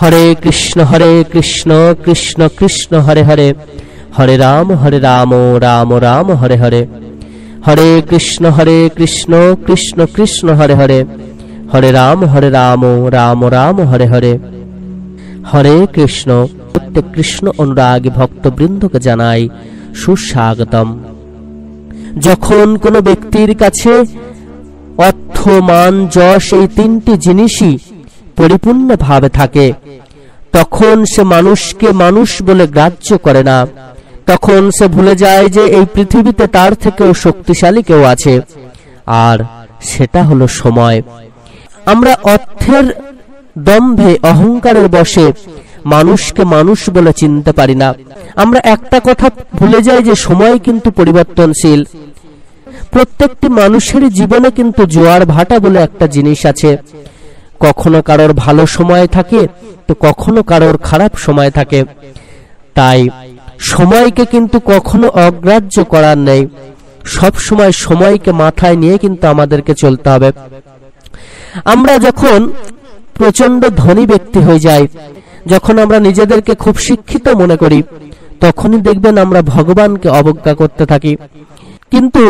হরে কৃষ্ণ কৃষ্ণ কৃষ্ণ হরে হরে, হরে রাম রাম রাম হরে হরে। হরে কৃষ্ণ কৃষ্ণ কৃষ্ণ হরে হরে, হরে রাম রাম রাম হরে হরে। হরে কৃষ্ণ। প্রত্যেক কৃষ্ণ অনুরাগী ভক্তবৃন্দকে জানাই সুস্বাগতম। যখন কোনো ব্যক্তির কাছে অর্থ, মান, যশ এই তিনটি জিনিসই পরিপূর্ণভাবে থাকে, তখন সে মানুষকে মানুষ বলে গ্রাহ্য করে না। তখন সে ভুলে যায় যে এই পৃথিবীতে তার থেকেও শক্তিশালী কেউ আছে, আর সেটা হলো সময়। আমরা অর্থের দম্ভে, অহংকারের বশে মানুষকে মানুষ বলে চিনতে পারি না। আমরা একটা কথা ভুলে যাই যে সময় কিন্তু পরিবর্তনশীল। প্রত্যেকটি মানুষের জীবনে কিন্তু জোয়ার ভাটা বলে একটা জিনিস আছে। কখনো কারোর ভালো সময় থাকে, তো কখনো কারোর খারাপ সময় থাকে। তাই সময়কে কিন্তু কখনো অগ্রাহ্য করার নেই। সব সময় সময়কে মাথায় নিয়ে কিন্তু আমাদেরকে চলতে হবে। আমরা যখন প্রচন্ড ধনী ব্যক্তি হয়ে যাই, যখন আমরা নিজেদেরকে খুব শিক্ষিত মনে করি, তখনই দেখবেন আমরা ভগবানকে অবজ্ঞা করতে থাকি। কিন্তু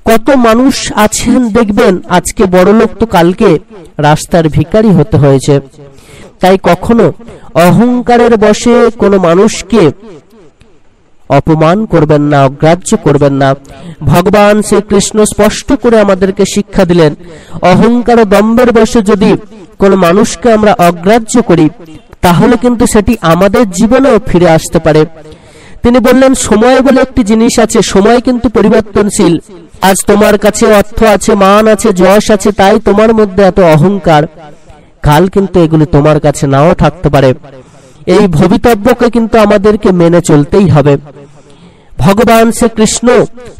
কত মানুষ আছেন দেখবেন আজকে বড়লোক তো কালকে রাস্তার ভিখারি হতে হয়েছে। তাই কখনো অহংকারের বশে কোনো মানুষকে অপমান করবেন না, অগ্রাহ্য করবেন না। ভগবান শ্রীকৃষ্ণ স্পষ্ট করে আমাদেরকে শিক্ষা দিলেন, অহংকার ও দম্ভের বশে যদি কোনো মানুষকে আমরা অগ্রাহ্য করি, তাহলে কিন্তু সেটি আমাদের জীবনেও ফিরে আসতে পারে। তিনি বললেন, সময় বলে একটি জিনিস আছে, সময় কিন্তু পরিবর্তনশীল। আজ তোমার কাছে অর্থ আছে, মান আছে, যশ আছে, তাই তোমার মধ্যে এত অহংকার। কাল কিন্তু এগুলি তোমার কাছে নাও থাকতে পারে। এই ভবিতব্যকে কিন্তু আমাদেরকে মেনে চলতেই হবে। ভগবান শ্রীকৃষ্ণ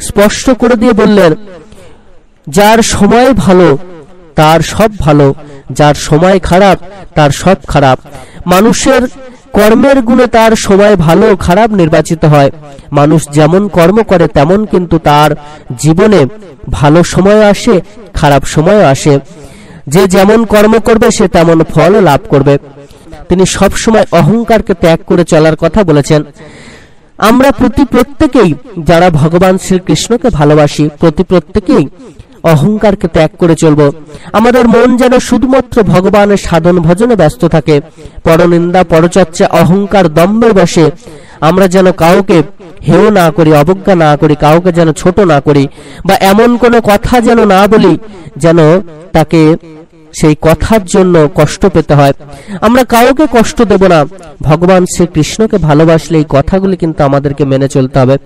স্পষ্ট করে দিয়ে বললেন, যার সময় ভালো তার সব ভালো, যার সময় খারাপ তার সব খারাপ। মানুষের কর্মের গুণে তার সময় ভালো খারাপ নির্বাচিত হয়। মানুষ যেমন কর্ম করে তেমন কিন্তু তার জীবনে ভালো সময় আসে, খারাপ সময় আসে। যে যেমন কর্ম করবে সে তেমন ফল লাভ করবে। তিনি সব সময় অহংকারকে ত্যাগ করে চলার কথা বলেছেন। আমরা প্রত্যেকেই যারা ভগবান শ্রীকৃষ্ণকে ভালোবাসি, প্রত্যেকেই অহংকারকে ত্যাগ করে চলব। আমাদের মন যেন শুধুমাত্র ভগবানের সাধন ভজনে ব্যস্ত থাকে। পরনিন্দা, পরচর্চা, অহংকার, দম্ভের বশে আমরা যেন কাউকে হেয় না করি, অবজ্ঞা না করি, কাউকে যেন ছোট না করি, বা এমন কোনো কথা যেন না বলি যেন তাকে সেই কথার জন্য কষ্ট পেতে হয়। আমরা কাউকে কষ্ট দেব না। ভগবান শ্রীকৃষ্ণকে ভালোবাসলে এই কথাগুলি কিন্তু আমাদেরকে মেনে চলতে হবে।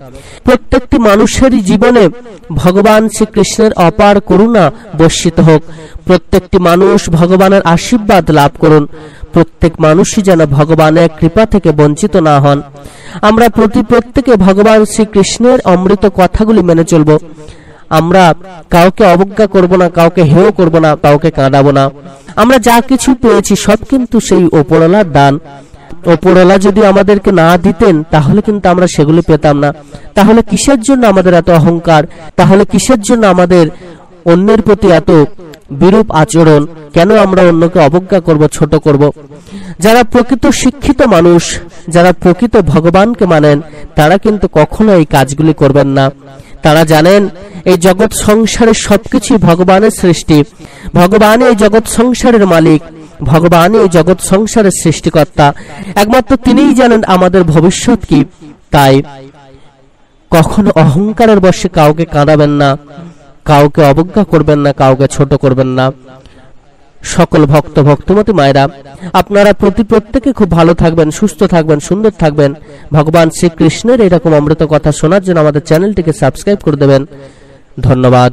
প্রত্যেকটি মানুষেরই জীবনে ভগবান শ্রীকৃষ্ণের অপার করুণা বর্ষিত হোক। প্রত্যেকটি মানুষ ভগবানের আশীর্বাদ লাভ করুন। প্রত্যেক মানুষই যেন ভগবানের কৃপা থেকে বঞ্চিত না হন। আমরা প্রত্যেকে ভগবান শ্রীকৃষ্ণের অমৃত কথাগুলি মেনে চলব। আমরা কাউকে অবজ্ঞা করব না, কাউকে হেয় করব না, কাউকে কাঁদাবো না। আমরা যা কিছু পেয়েছি সব কিন্তু সেই ওপরওয়ালার দান। ওপরওয়ালা যদি আমাদেরকে না দিতেন তাহলে কিন্তু আমরা সেগুলি পেতাম না। তাহলে কিসের জন্য আমাদের এত অহংকার? তাহলে কিসের জন্য আমাদের অন্যের প্রতি এত বিরূপ আচরণ? কেন আমরা অন্যকে অবজ্ঞা করব, ছোট করব? যারা প্রকৃত শিক্ষিত মানুষ, যারা প্রকৃত ভগবানকে মানেন, তারা কিন্তু কখনো এই কাজগুলি করবেন না। তারা জানেন এই জগৎ সংসারের সবকিছু ভগবানের সৃষ্টি। ভগবান এই জগৎ সংসারের মালিক, ভগবান এই জগৎ সংসারের সৃষ্টিকর্তা। একমাত্র তিনিই জানেন আমাদের ভবিষ্যৎ কি। তাই কখনো অহংকারের বশে কাউকে কাঁদাবেন না, কাউকে অবজ্ঞা করবেন না, কাউকে ছোট করবেন না। সকল ভক্তমতী মায়েরা, আপনারা প্রত্যেকে খুব ভালো থাকবেন, সুস্থ থাকবেন, সুন্দর থাকবেন। ভগবান শ্রীকৃষ্ণের এরকম অমৃত কথা শোনার জন্য আমাদের চ্যানেলটিকে সাবস্ক্রাইব করে দেবেন। ধন্যবাদ।